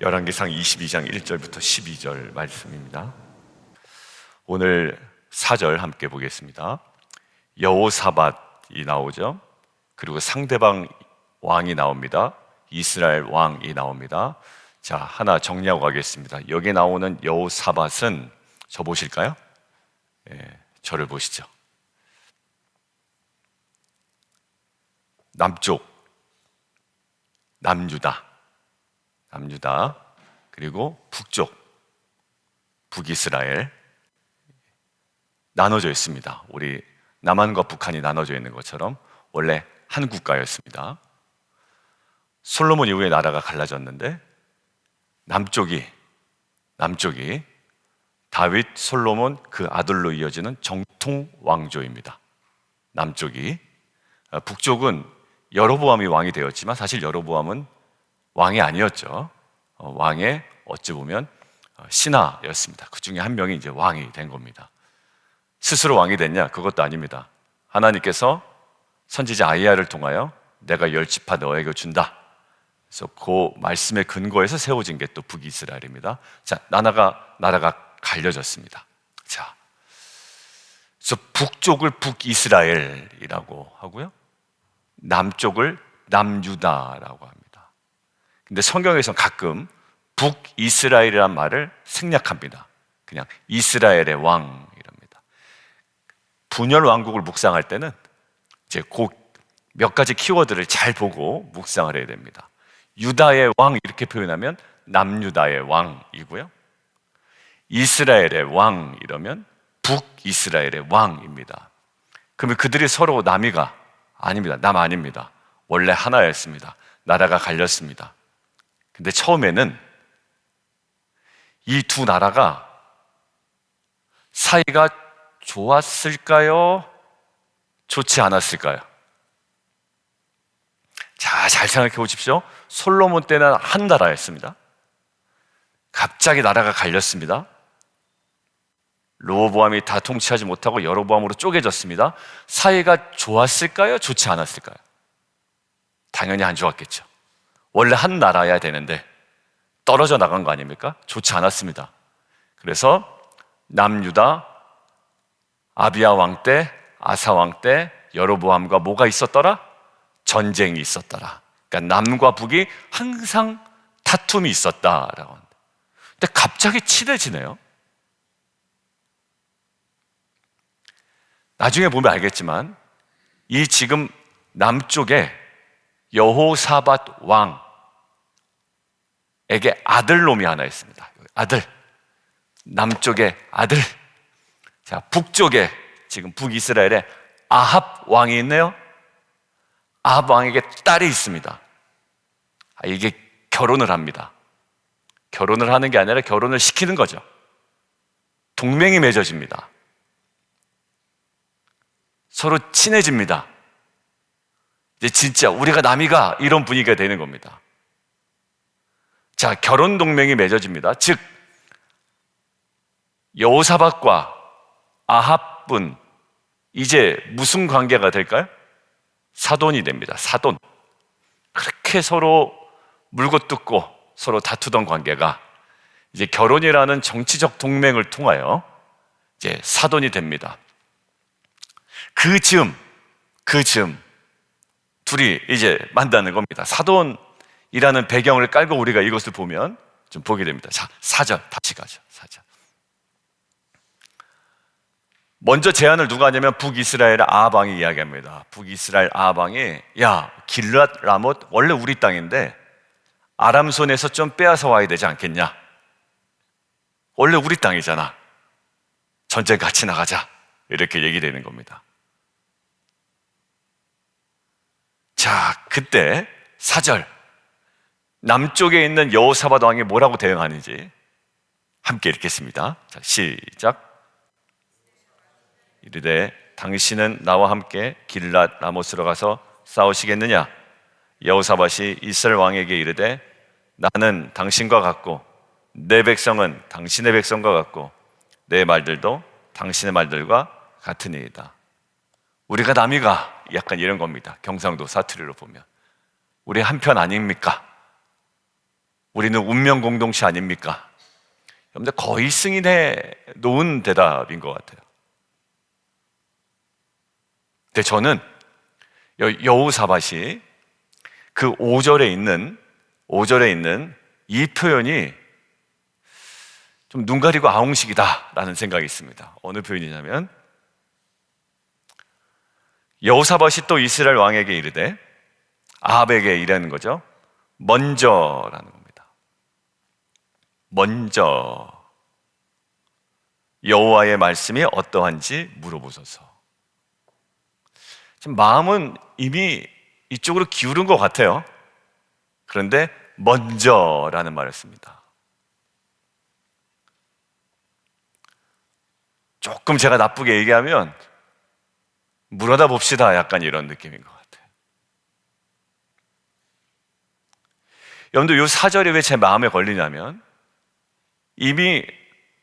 열왕기상 22장 1절부터 12절 말씀입니다. 오늘 4절 함께 보겠습니다. 여호사밧이 나오죠. 그리고 상대방 왕이 나옵니다. 이스라엘 왕이 나옵니다. 자, 하나 정리하고 가겠습니다. 여기 나오는 여호사밧은 저 보실까요? 저를 보시죠. 남쪽, 남유다, 그리고 북쪽, 북이스라엘 나눠져 있습니다. 우리 남한과 북한이 나눠져 있는 것처럼 원래 한 국가였습니다. 솔로몬 이후에 나라가 갈라졌는데 남쪽이 다윗, 솔로몬 그 아들로 이어지는 정통 왕조입니다. 남쪽이. 북쪽은 여로보암이 왕이 되었지만 사실 여로보암은 왕이 아니었죠. 왕의 어찌 보면 신하였습니다. 그 중에 한 명이 이제 왕이 된 겁니다. 스스로 왕이 됐냐? 그것도 아닙니다. 하나님께서 선지자 아이야를 통하여 내가 10지파 너에게 준다. 그래서 그 말씀의 근거에서 세워진 게 또 북이스라엘입니다. 자, 나라가 갈려졌습니다. 자, 그래서 북쪽을 북이스라엘이라고 하고요. 남쪽을 남유다라고 합니다. 근데 성경에서 가끔 북이스라엘이라는 말을 생략합니다. 그냥 이스라엘의 왕 이럽니다. 분열 왕국을 묵상할 때는 이제 그 몇 가지 키워드를 잘 보고 묵상을 해야 됩니다. 유다의 왕 이렇게 표현하면 남유다의 왕이고요. 이스라엘의 왕 이러면 북이스라엘의 왕입니다. 그러면 그들이 서로 남이가 아닙니다. 남 아닙니다. 원래 하나였습니다. 나라가 갈렸습니다. 근데 처음에는 이 두 나라가 사이가 좋았을까요? 좋지 않았을까요? 자, 잘 생각해 보십시오. 솔로몬 때는 한 나라였습니다. 갑자기 나라가 갈렸습니다. 르호보암이 다 통치하지 못하고 여로보암으로 쪼개졌습니다. 사이가 좋았을까요? 좋지 않았을까요? 당연히 안 좋았겠죠. 원래 한 나라여야 되는데 떨어져 나간 거 아닙니까? 좋지 않았습니다. 그래서 남유다 아비야 왕 때, 아사 왕 때 여로보암과 뭐가 있었더라? 전쟁이 있었더라. 그러니까 남과 북이 항상 다툼이 있었다라고 합니다. 근데 갑자기 친해지네요. 나중에 보면 알겠지만 이 지금 남쪽에 여호사밧 왕에게 아들놈이 하나 있습니다. 아들, 남쪽에 아들. 자, 북쪽에 지금 북이스라엘에 아합 왕이 있네요. 아합 왕에게 딸이 있습니다. 이게 결혼을 합니다. 결혼을 하는 게 아니라 결혼을 시키는 거죠. 동맹이 맺어집니다. 서로 친해집니다. 이제 진짜 우리가 남이가 이런 분위기가 되는 겁니다. 자, 결혼 동맹이 맺어집니다. 즉 여호사밧과 아합은 이제 무슨 관계가 될까요? 사돈이 됩니다. 사돈. 그렇게 서로 물고 뜯고 서로 다투던 관계가 이제 결혼이라는 정치적 동맹을 통하여 이제 사돈이 됩니다. 그 즈음 둘이 이제 만나는 겁니다. 사돈이라는 배경을 깔고 우리가 이것을 보면 좀 보게 됩니다. 자, 4절 다시 가죠. 4절. 먼저 제안을 누가 하냐면 북이스라엘 아합 왕이 이야기합니다. 북이스라엘 아합 왕이 야, 길랏 라못 원래 우리 땅인데 아람 손에서 좀 빼앗아 와야 되지 않겠냐? 원래 우리 땅이잖아. 전쟁 같이 나가자. 이렇게 얘기되는 겁니다. 자, 그때 4절 남쪽에 있는 여호사밧 왕이 뭐라고 대응하는지 함께 읽겠습니다. 자, 시작. 이르되 당신은 나와 함께 길랏 라못으로 가서 싸우시겠느냐? 여호사밧이 이스라엘 왕에게 이르되 나는 당신과 같고 내 백성은 당신의 백성과 같고 내 말들도 당신의 말들과 같으니이다. 우리가 남이가 약간 이런 겁니다. 경상도 사투리로 보면 우리 한편 아닙니까? 우리는 운명 공동체 아닙니까? 여러분들 거의 승인해 놓은 대답인 것 같아요. 근데 저는 여호사밧이 그 5절에 있는 이 표현이 좀 눈 가리고 아웅식이다라는 생각이 있습니다. 어느 표현이냐면, 여호사밧이 또 이스라엘 왕에게 이르되, 아합에게 이르는 거죠. 먼저라는 겁니다. 먼저 여호와의 말씀이 어떠한지 물어보소서. 지금 마음은 이미 이쪽으로 기울은 것 같아요. 그런데 먼저라는 말을 씁니다. 조금 제가 나쁘게 얘기하면 물어다 봅시다, 약간 이런 느낌인 것 같아요. 여러분들, 이 4절이 왜 제 마음에 걸리냐면, 이미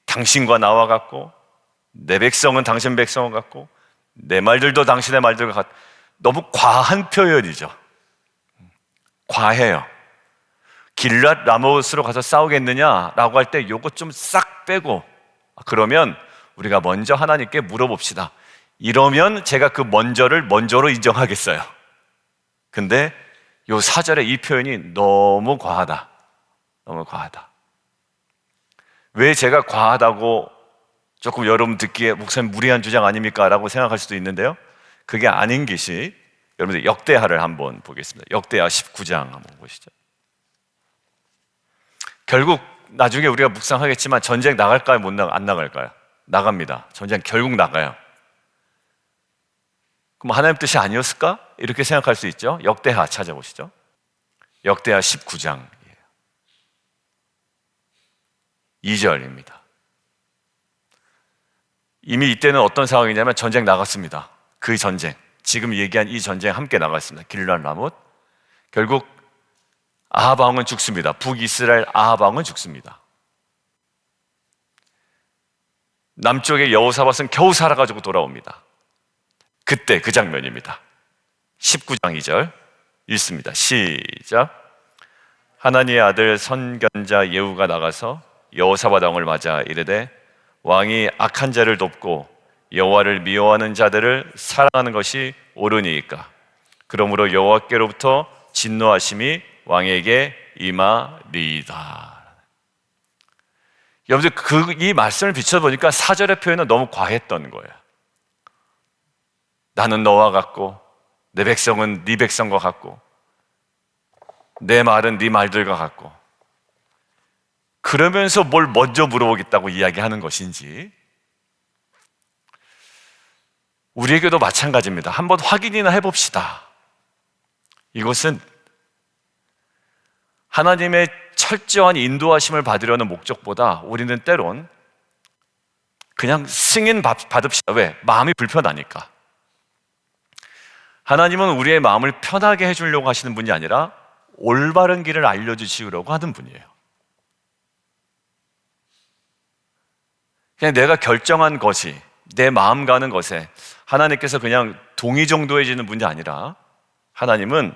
당신과 나와 같고, 내 백성은 당신 백성과 같고, 내 말들도 당신의 말들과 같고, 너무 과한 표현이죠. 과해요. 길랏 라못으로 가서 싸우겠느냐라고 할 때 요거 좀 싹 빼고, 그러면 우리가 먼저 하나님께 물어봅시다. 이러면 제가 그 먼저를 먼저로 인정하겠어요. 근데 요 4절의 이 표현이 너무 과하다. 너무 과하다. 왜 제가 과하다고 조금 여러분 듣기에 목사님 무리한 주장 아닙니까? 라고 생각할 수도 있는데요. 그게 아닌 것이, 여러분들 역대하를 한번 보겠습니다. 역대하 19장 한번 보시죠. 결국 나중에 우리가 묵상하겠지만 전쟁 나갈까요? 안 나갈까요? 나갑니다. 전쟁 결국 나가요. 그럼 하나님 뜻이 아니었을까? 이렇게 생각할 수 있죠. 역대하 찾아보시죠. 역대하 19장 2절입니다. 이미 이때는 어떤 상황이냐면 전쟁 나갔습니다. 그 전쟁, 지금 얘기한 이 전쟁 함께 나갔습니다. 길랏 라못. 결국 아합 왕은 죽습니다. 북이스라엘 아합 왕은 죽습니다. 남쪽의 여호사밧은 겨우 살아가지고 돌아옵니다. 그때 그 장면입니다. 19장 2절 읽습니다. 시작. 하나니의 아들 선견자 예후가 나가서 여호사밧 왕을 맞아 이르되, 왕이 악한 자를 돕고 여호와를 미워하는 자들을 사랑하는 것이 옳으니이까. 그러므로 여호와께로부터 진노하심이 왕에게 임하리이다. 여러분들, 이 말씀을 비춰보니까 4절의 표현은 너무 과했던 거예요. 나는 너와 같고, 내 백성은 네 백성과 같고, 내 말은 네 말들과 같고, 그러면서 뭘 먼저 물어보겠다고 이야기하는 것인지, 우리에게도 마찬가지입니다. 한번 확인이나 해봅시다. 이것은 하나님의 철저한 인도하심을 받으려는 목적보다 우리는 때론 그냥 승인 받읍시다. 왜? 마음이 불편하니까. 하나님은 우리의 마음을 편하게 해주려고 하시는 분이 아니라 올바른 길을 알려주시려고 하는 분이에요. 그냥 내가 결정한 것이, 내 마음 가는 것에 하나님께서 그냥 동의 정도 해주는 분이 아니라, 하나님은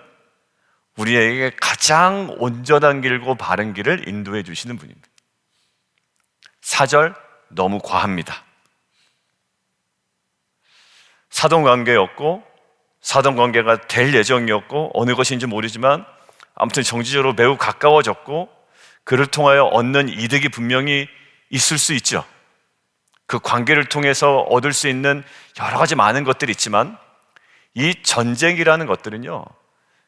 우리에게 가장 온전한 길고 바른 길을 인도해 주시는 분입니다. 4절 너무 과합니다. 사돈관계였고, 사돈관계가 될 예정이었고, 어느 것인지 모르지만 아무튼 정치적으로 매우 가까워졌고, 그를 통하여 얻는 이득이 분명히 있을 수 있죠. 그 관계를 통해서 얻을 수 있는 여러 가지 많은 것들이 있지만, 이 전쟁이라는 것들은요,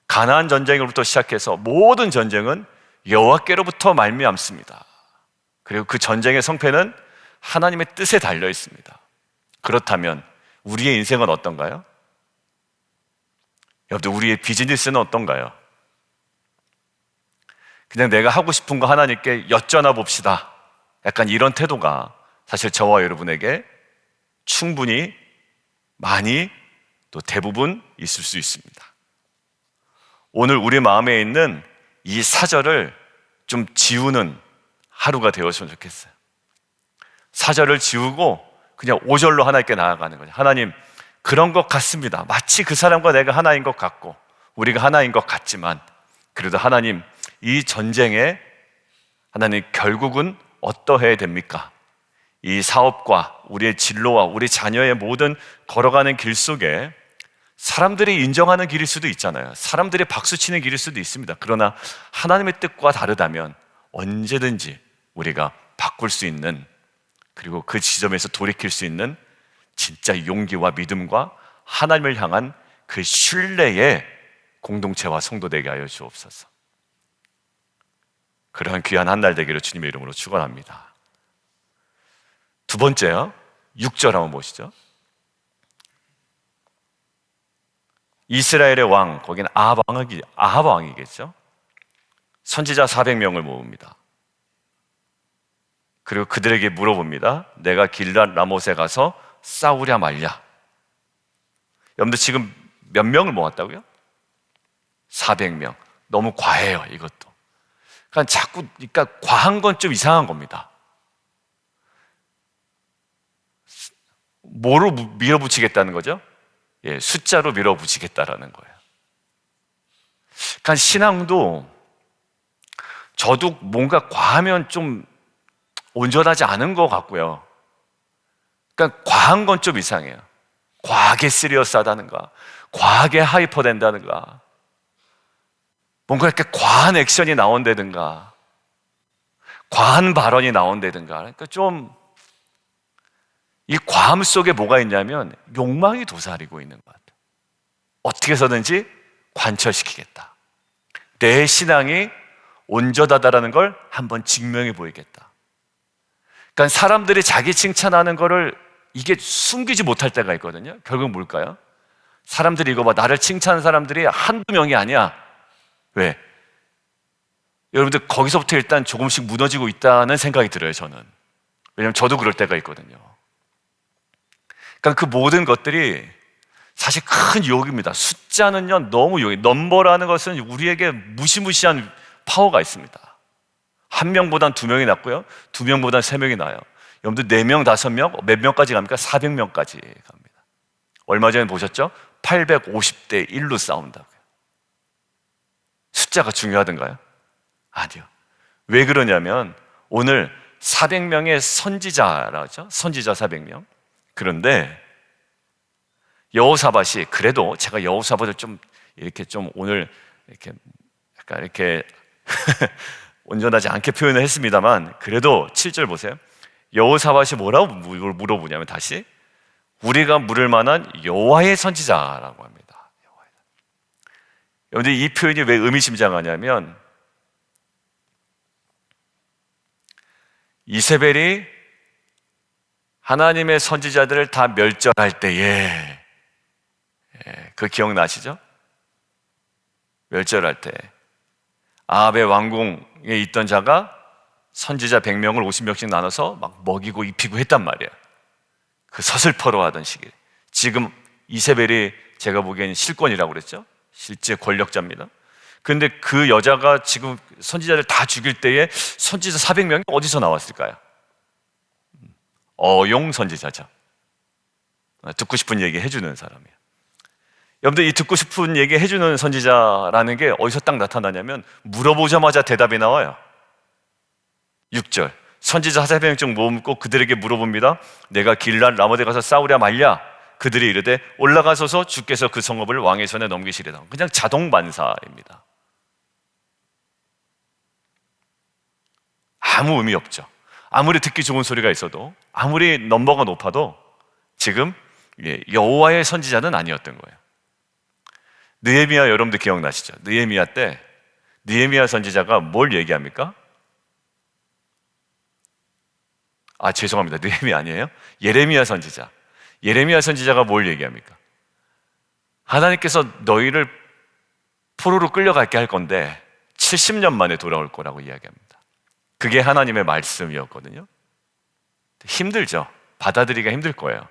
가나안 전쟁으로부터 시작해서 모든 전쟁은 여호와께로부터 말미암습니다. 그리고 그 전쟁의 성패는 하나님의 뜻에 달려 있습니다. 그렇다면 우리의 인생은 어떤가요? 여러분들, 우리의 비즈니스는 어떤가요? 그냥 내가 하고 싶은 거 하나님께 여쭤나 봅시다. 약간 이런 태도가 사실 저와 여러분에게 충분히 많이, 또 대부분 있을 수 있습니다. 오늘 우리 마음에 있는 이 4절을 좀 지우는 하루가 되었으면 좋겠어요. 4절을 지우고 그냥 5절로 하나님께 나아가는 거죠. 하나님, 그런 것 같습니다. 마치 그 사람과 내가 하나인 것 같고, 우리가 하나인 것 같지만, 그래도 하나님, 이 전쟁에 하나님, 결국은 어떠해야 됩니까? 이 사업과 우리의 진로와 우리 자녀의 모든 걸어가는 길 속에 사람들이 인정하는 길일 수도 있잖아요. 사람들이 박수치는 길일 수도 있습니다. 그러나 하나님의 뜻과 다르다면 언제든지 우리가 바꿀 수 있는, 그리고 그 지점에서 돌이킬 수 있는 진짜 용기와 믿음과 하나님을 향한 그 신뢰의 공동체와 성도 되게 하여 주옵소서. 그러한 귀한 한 날 되기를 주님의 이름으로 축원합니다. 두 번째요, 6절 한번 보시죠. 이스라엘의 왕, 거기는 아합 왕이겠죠. 선지자 400명을 모읍니다. 그리고 그들에게 물어봅니다. 내가 길랏 라못에 가서 싸우랴 말랴. 여러분들 지금 몇 명을 모았다고요? 400명. 너무 과해요, 이것도. 그러니까 과한 건 좀 이상한 겁니다. 뭐로 밀어붙이겠다는 거죠? 예, 숫자로 밀어붙이겠다라는 거예요. 그러니까 신앙도 저도 뭔가 과하면 좀 온전하지 않은 것 같고요. 그러니까 과한 건 좀 이상해요. 과하게 시리어스하다는가, 과하게 하이퍼 된다는가, 뭔가 이렇게 과한 액션이 나온다든가, 과한 발언이 나온다든가. 그러니까 좀 이 과함 속에 뭐가 있냐면 욕망이 도사리고 있는 것 같아요. 어떻게 해서든지 관철시키겠다. 내 신앙이 온전하다라는 걸 한번 증명해 보이겠다. 그러니까 사람들이 자기 칭찬하는 거를 이게 숨기지 못할 때가 있거든요. 결국 뭘까요? 사람들이 이거 봐, 나를 칭찬하는 사람들이 한두 명이 아니야. 왜? 여러분들 거기서부터 일단 조금씩 무너지고 있다는 생각이 들어요, 저는. 왜냐면 저도 그럴 때가 있거든요. 그러니까 그 모든 것들이 사실 큰 유혹입니다. 숫자는요, 너무 유혹이. 넘버라는 것은 우리에게 무시무시한 파워가 있습니다. 한 명보단 두 명이 낫고요, 두 명보단 세 명이 나아요. 여러분들 4명, 5명, 몇 명까지 갑니까? 400명까지 갑니다. 얼마 전에 보셨죠? 850대 1로 싸운다고요. 숫자가 중요하던가요? 아니요. 왜 그러냐면 오늘 400명의 선지자라고 하죠. 선지자 400명. 그런데 여호사밧이, 그래도 제가 여호사밧을 좀 오늘 이렇게 약간 이렇게 온전하지 않게 표현을 했습니다만, 그래도 7절 보세요. 여호사밧이 뭐라고 물어보냐면, 다시 우리가 물을 만한 여호와의 선지자라고 합니다. 여러분들 이 표현이 왜 의미심장하냐면, 이세벨이 하나님의 선지자들을 다 멸절할 때에, 그 기억나시죠? 멸절할 때 아합의 왕궁에 있던 자가 선지자 100명을 50명씩 나눠서 막 먹이고 입히고 했단 말이에요. 그 서슬퍼러 하던 시기에. 지금 이세벨이 제가 보기엔 실권이라고 그랬죠? 실제 권력자입니다. 그런데 그 여자가 지금 선지자들 다 죽일 때에 선지자 400명이 어디서 나왔을까요? 어용 선지자죠. 듣고 싶은 얘기 해주는 사람이에요. 여러분들, 이 듣고 싶은 얘기 해주는 선지자라는 게 어디서 딱 나타나냐면, 물어보자마자 대답이 나와요. 6절. 선지자 400명 모으고 그들에게 물어봅니다. 내가 길랏 라못에 가서 싸우랴 말랴. 그들이 이르되 올라가소서, 주께서 그 성읍을 왕의 손에 넘기시리라. 그냥 자동 반사입니다. 아무 의미 없죠. 아무리 듣기 좋은 소리가 있어도, 아무리 넘버가 높아도 지금 여호와의 선지자는 아니었던 거예요. 느헤미야, 여러분들 기억나시죠? 느헤미야 때 느헤미야 선지자가 뭘 얘기합니까? 죄송합니다. 느헤미야 아니에요? 예레미야 선지자. 예레미야 선지자가 뭘 얘기합니까? 하나님께서 너희를 포로로 끌려갈게 할 건데 70년 만에 돌아올 거라고 이야기합니다. 그게 하나님의 말씀이었거든요. 힘들죠. 받아들이기가 힘들 거예요.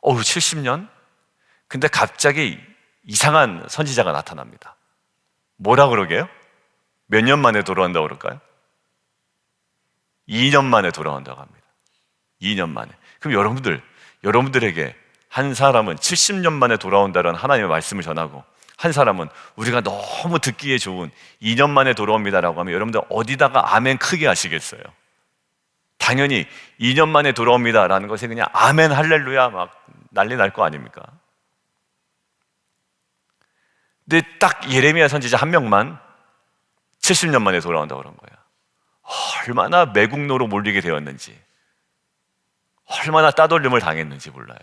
70년? 근데 갑자기 이상한 선지자가 나타납니다. 뭐라 그러게요? 몇 년 만에 돌아온다고 그럴까요? 2년 만에 돌아온다고 합니다. 2년 만에. 그럼 여러분들에게 한 사람은 70년 만에 돌아온다는 하나님의 말씀을 전하고, 한 사람은 우리가 너무 듣기에 좋은 2년 만에 돌아옵니다라고 하면 여러분들 어디다가 아멘 크게 하시겠어요? 당연히 2년 만에 돌아옵니다라는 것에 그냥 아멘 할렐루야 막 난리 날 거 아닙니까? 근데 딱 예레미야 선지자 한 명만 70년 만에 돌아온다고 그런 거예요. 얼마나 매국노로 몰리게 되었는지, 얼마나 따돌림을 당했는지 몰라요.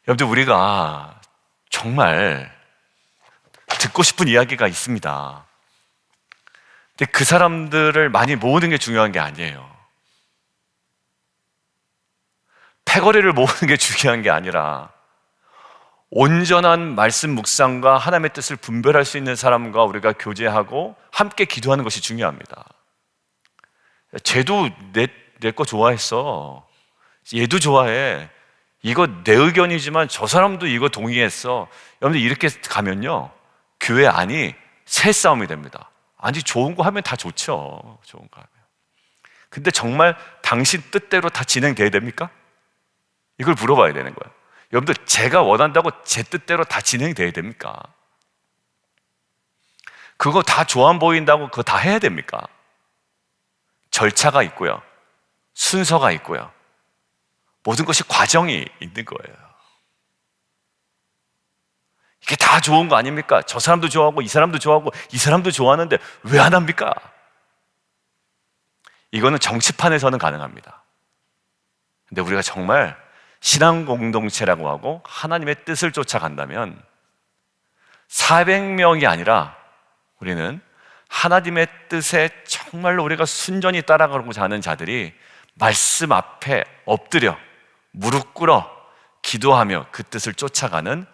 여러분들, 우리가 정말 듣고 싶은 이야기가 있습니다. 근데 그 사람들을 많이 모으는 게 중요한 게 아니에요. 패거리를 모으는 게 중요한 게 아니라 온전한 말씀 묵상과 하나님의 뜻을 분별할 수 있는 사람과 우리가 교제하고 함께 기도하는 것이 중요합니다. 쟤도 내 거 좋아했어. 얘도 좋아해. 이거 내 의견이지만 저 사람도 이거 동의했어. 여러분들, 이렇게 가면요, 교회 안이 새 싸움이 됩니다. 아니, 좋은 거 하면 다 좋죠. 좋은 거 하면. 근데 정말 당신 뜻대로 다 진행돼야 됩니까? 이걸 물어봐야 되는 거예요. 여러분들, 제가 원한다고 제 뜻대로 다 진행돼야 됩니까? 그거 다 좋아 보인다고 그거 다 해야 됩니까? 절차가 있고요, 순서가 있고요, 모든 것이 과정이 있는 거예요. 이게 다 좋은 거 아닙니까? 저 사람도 좋아하고 이 사람도 좋아하고 이 사람도 좋아하는데 왜 안 합니까? 이거는 정치판에서는 가능합니다. 근데 우리가 정말 신앙 공동체라고 하고 하나님의 뜻을 쫓아간다면 400명이 아니라 우리는 하나님의 뜻에 정말로 우리가 순전히 따라가고자 하는 자들이 말씀 앞에 엎드려 무릎 꿇어 기도하며 그 뜻을 쫓아가는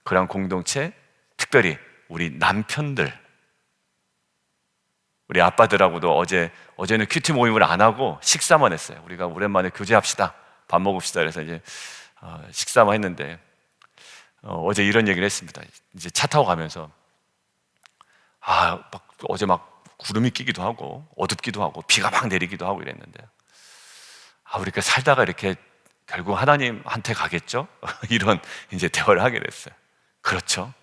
그런 공동체, 특별히 우리 남편들, 우리 아빠들하고도 어제는 큐티 모임을 안 하고 식사만 했어요. 우리가 오랜만에 교제합시다, 밥 먹읍시다. 그래서 이제 식사만 했는데 어제 이런 얘기를 했습니다. 이제 차 타고 가면서 어제 막 구름이 끼기도 하고 어둡기도 하고 비가 막 내리기도 하고 이랬는데 우리가 살다가 이렇게 결국 하나님한테 가겠죠? 이런 이제 대화를 하게 됐어요. 그렇죠.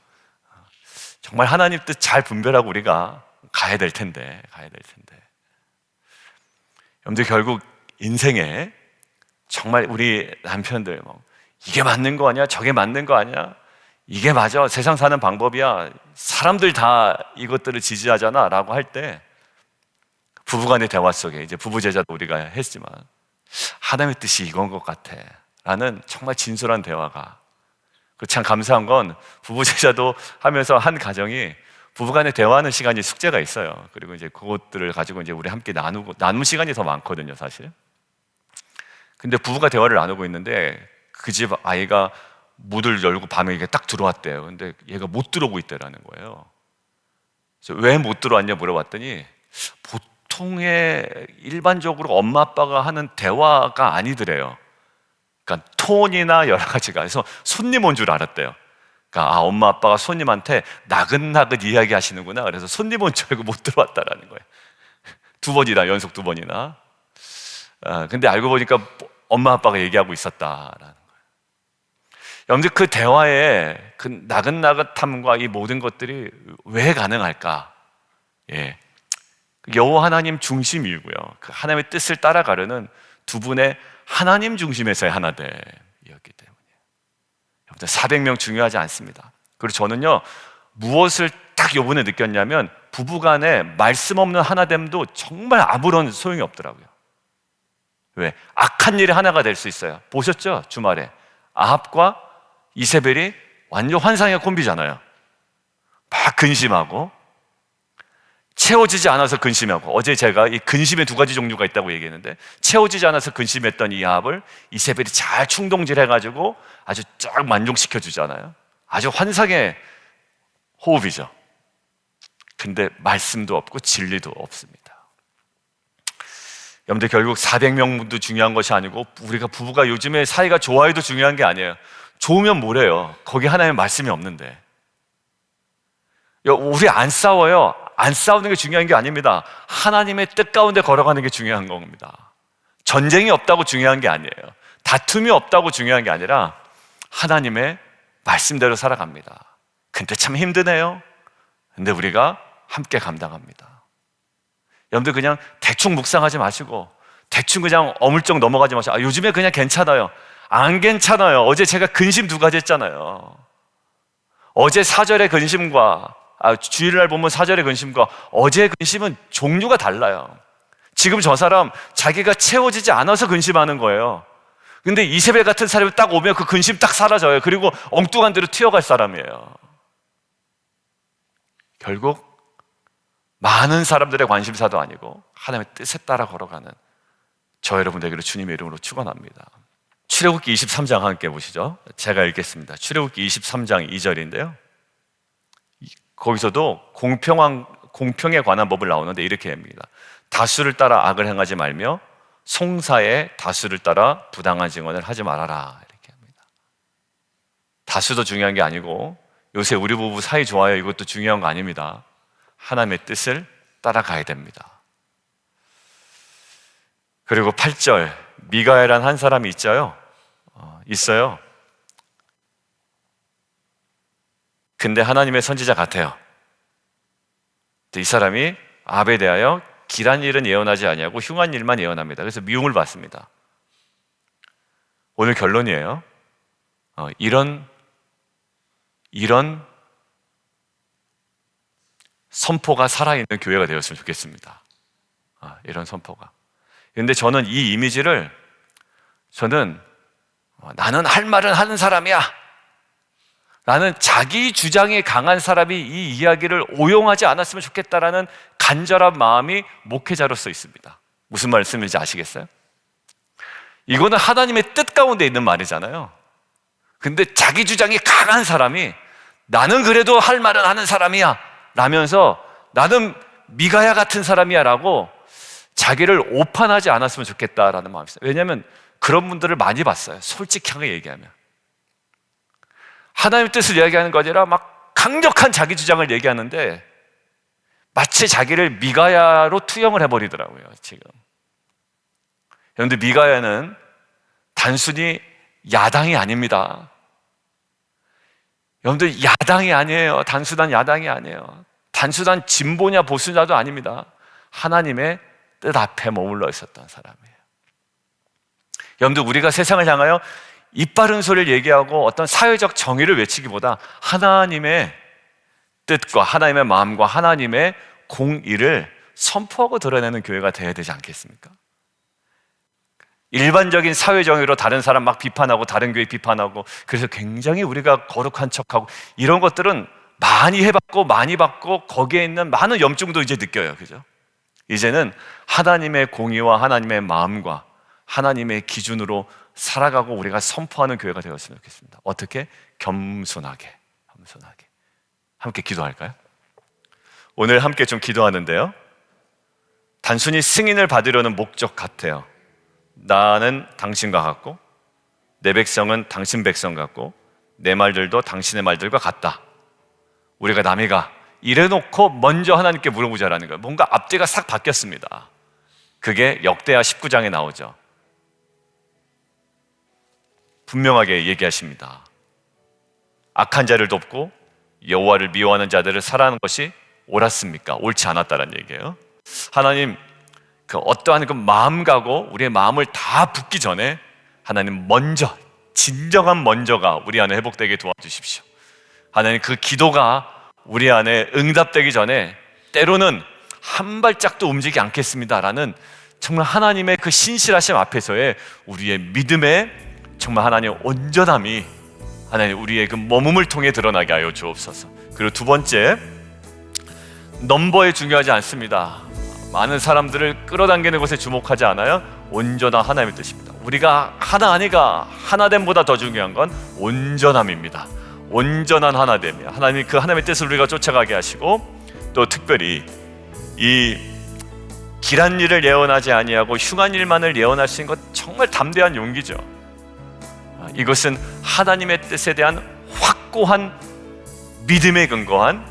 정말 하나님 뜻 잘 분별하고 우리가 가야 될 텐데. 여러분들, 결국 인생에 정말 우리 남편들 이게 맞는 거 아니야? 저게 맞는 거 아니야? 이게 맞아, 세상 사는 방법이야, 사람들 다 이것들을 지지하잖아 라고 할 때 부부간의 대화 속에 이제 부부제자도 우리가 했지만 하나님의 뜻이 이건 것 같아 라는 정말 진솔한 대화가, 참 감사한 건 부부제자도 하면서 한 가정이 부부간의 대화하는 시간이 숙제가 있어요. 그리고 이제 그것들을 가지고 이제 우리 함께 나누는 시간이 더 많거든요, 사실. 근데 부부가 대화를 나누고 있는데 그 집 아이가 문을 열고 밤에 이게 딱 들어왔대요. 근데 얘가 못 들어오고 있대라는 거예요. 그래서 왜 못 들어왔냐 물어봤더니 보통의 일반적으로 엄마 아빠가 하는 대화가 아니더래요. 그러니까 톤이나 여러 가지가. 그래서 손님 온 줄 알았대요. 그러니까 엄마 아빠가 손님한테 나긋나긋 이야기하시는구나. 그래서 손님 온 줄 알고 못 들어왔다라는 거예요. 연속 두 번이나. 근데 알고 보니까 엄마 아빠가 얘기하고 있었다라는 거예요. 여러분들, 그 대화에 그 나긋나긋함과 이 모든 것들이 왜 가능할까? 여호와 하나님 중심이고요, 그 하나님의 뜻을 따라가려는 두 분의 하나님 중심에서의 하나됨이었기 때문이에요. 여러분들, 400명 중요하지 않습니다. 그리고 저는요, 무엇을 딱 요번에 느꼈냐면 부부간에 말씀 없는 하나됨도 정말 아무런 소용이 없더라고요. 왜? 악한 일이 하나가 될 수 있어요. 보셨죠? 주말에 아합과 이세벨이 완전 환상의 콤비잖아요. 막 근심하고 채워지지 않아서 근심하고, 어제 제가 이 근심의 두 가지 종류가 있다고 얘기했는데 채워지지 않아서 근심했던 이 아합을 이세벨이 잘 충동질해가지고 아주 쫙 만족시켜 주잖아요. 아주 환상의 호흡이죠. 근데 말씀도 없고 진리도 없습니다. 여러분들, 결국 400명도 중요한 것이 아니고 우리가 부부가 요즘에 사이가 좋아해도 중요한 게 아니에요. 좋으면 뭐래요? 거기 하나님의 말씀이 없는데. 우리 안 싸워요. 안 싸우는 게 중요한 게 아닙니다. 하나님의 뜻 가운데 걸어가는 게 중요한 겁니다. 전쟁이 없다고 중요한 게 아니에요. 다툼이 없다고 중요한 게 아니라 하나님의 말씀대로 살아갑니다. 근데 참 힘드네요. 근데 우리가 함께 감당합니다. 여러분들 그냥 대충 묵상하지 마시고 대충 그냥 어물쩍 넘어가지 마시고 요즘에 그냥 괜찮아요. 안 괜찮아요. 어제 제가 근심 2가지 했잖아요. 어제 사절의 근심과 주일날 보면 사절의 근심과 어제의 근심은 종류가 달라요. 지금 저 사람 자기가 채워지지 않아서 근심하는 거예요. 근데 이세벨 같은 사람이 딱 오면 그 근심 딱 사라져요. 그리고 엉뚱한 데로 튀어갈 사람이에요. 결국 많은 사람들의 관심사도 아니고 하나님의 뜻에 따라 걸어가는 저 여러분 되기를 주님의 이름으로 축원합니다. 출애굽기 23장 함께 보시죠. 제가 읽겠습니다. 출애굽기 23장 2절인데요. 거기서도 공평에 관한 법을 나오는데 이렇게 합니다. 다수를 따라 악을 행하지 말며 송사의 다수를 따라 부당한 증언을 하지 말아라. 이렇게 합니다. 다수도 중요한 게 아니고 요새 우리 부부 사이 좋아요. 이것도 중요한 거 아닙니다. 하나님의 뜻을 따라가야 됩니다. 그리고 8절 미가야란 한 사람이 있어요. 근데 하나님의 선지자 같아요. 이 사람이 아합에 대하여 길한 일은 예언하지 아니하고 흉한 일만 예언합니다. 그래서 미움을 받습니다. 오늘 결론이에요. 이런 선포가 살아있는 교회가 되었으면 좋겠습니다. 이런 선포가. 그런데 저는 이 이미지를 나는 할 말은 하는 사람이야. 나는 자기 주장이 강한 사람이 이 이야기를 오용하지 않았으면 좋겠다라는 간절한 마음이 목회자로서 있습니다. 무슨 말씀인지 아시겠어요? 이거는 하나님의 뜻 가운데 있는 말이잖아요. 근데 자기 주장이 강한 사람이 나는 그래도 할 말은 하는 사람이야 라면서 나는 미가야 같은 사람이야 라고 자기를 오판하지 않았으면 좋겠다라는 마음이 있어요. 왜냐하면 그런 분들을 많이 봤어요. 솔직하게 얘기하면 하나님의 뜻을 이야기하는 거 아니라 막 강력한 자기 주장을 얘기하는데 마치 자기를 미가야로 투영을 해버리더라고요. 지금 그런데 미가야는 단순히 야당이 아닙니다. 여러분들 야당이 아니에요. 단순한 야당이 아니에요. 단순한 진보냐 보수냐도 아닙니다. 하나님의 뜻 앞에 머물러 있었던 사람이에요. 여러분들 우리가 세상을 향하여 입 바른 소리를 얘기하고 어떤 사회적 정의를 외치기보다 하나님의 뜻과 하나님의 마음과 하나님의 공의를 선포하고 드러내는 교회가 되어야 되지 않겠습니까? 일반적인 사회 정의로 다른 사람 막 비판하고 다른 교회 비판하고 그래서 굉장히 우리가 거룩한 척하고 이런 것들은 많이 해봤고 많이 봤고 거기에 있는 많은 염증도 이제 느껴요. 그죠? 이제는 하나님의 공의와 하나님의 마음과 하나님의 기준으로 살아가고 우리가 선포하는 교회가 되었으면 좋겠습니다. 어떻게? 겸손하게 함께 기도할까요? 오늘 함께 좀 기도하는데요, 단순히 승인을 받으려는 목적 같아요. 나는 당신과 같고 내 백성은 당신 백성 같고 내 말들도 당신의 말들과 같다. 우리가 남이가 이래놓고 먼저 하나님께 물어보자라는 거예요. 뭔가 앞뒤가 싹 바뀌었습니다. 그게 역대하 19장에 나오죠. 분명하게 얘기하십니다. 악한 자를 돕고 여호와를 미워하는 자들을 사랑하는 것이 옳았습니까? 옳지 않았다는 얘기예요. 하나님, 그 어떠한 그 마음가고 우리의 마음을 다 붓기 전에 하나님 먼저, 진정한 먼저가 우리 안에 회복되게 도와주십시오. 하나님, 그 기도가 우리 안에 응답되기 전에 때로는 한 발짝도 움직이지 않겠습니다라는 정말 하나님의 그 신실하심 앞에서의 우리의 믿음의 정말 하나님 온전함이 하나님 우리의 그 머금을 통해 드러나게 하여 주옵소서. 그리고 두 번째, 넘버에 중요하지 않습니다. 많은 사람들을 끌어당기는 것에 주목하지 않아요. 온전한 하나님의 뜻입니다. 우리가 하나 아니가 하나됨보다 더 중요한 건 온전함입니다. 온전한 하나됨이에요. 하나님, 그 하나님의 뜻을 우리가 쫓아가게 하시고, 또 특별히 이 길한 일을 예언하지 아니하고 흉한 일만을 예언할 수 있는 것 정말 담대한 용기죠. 이것은 하나님의 뜻에 대한 확고한 믿음에 근거한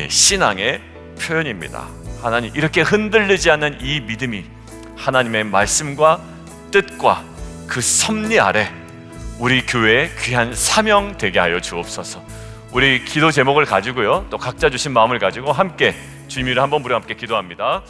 신앙의 표현입니다. 하나님, 이렇게 흔들리지 않는 이 믿음이 하나님의 말씀과 뜻과 그 섭리 아래 우리 교회의 귀한 사명 되게 하여 주옵소서. 우리 기도 제목을 가지고요, 또 각자 주신 마음을 가지고 함께 주님 이름 한번 부르며 함께 기도합니다.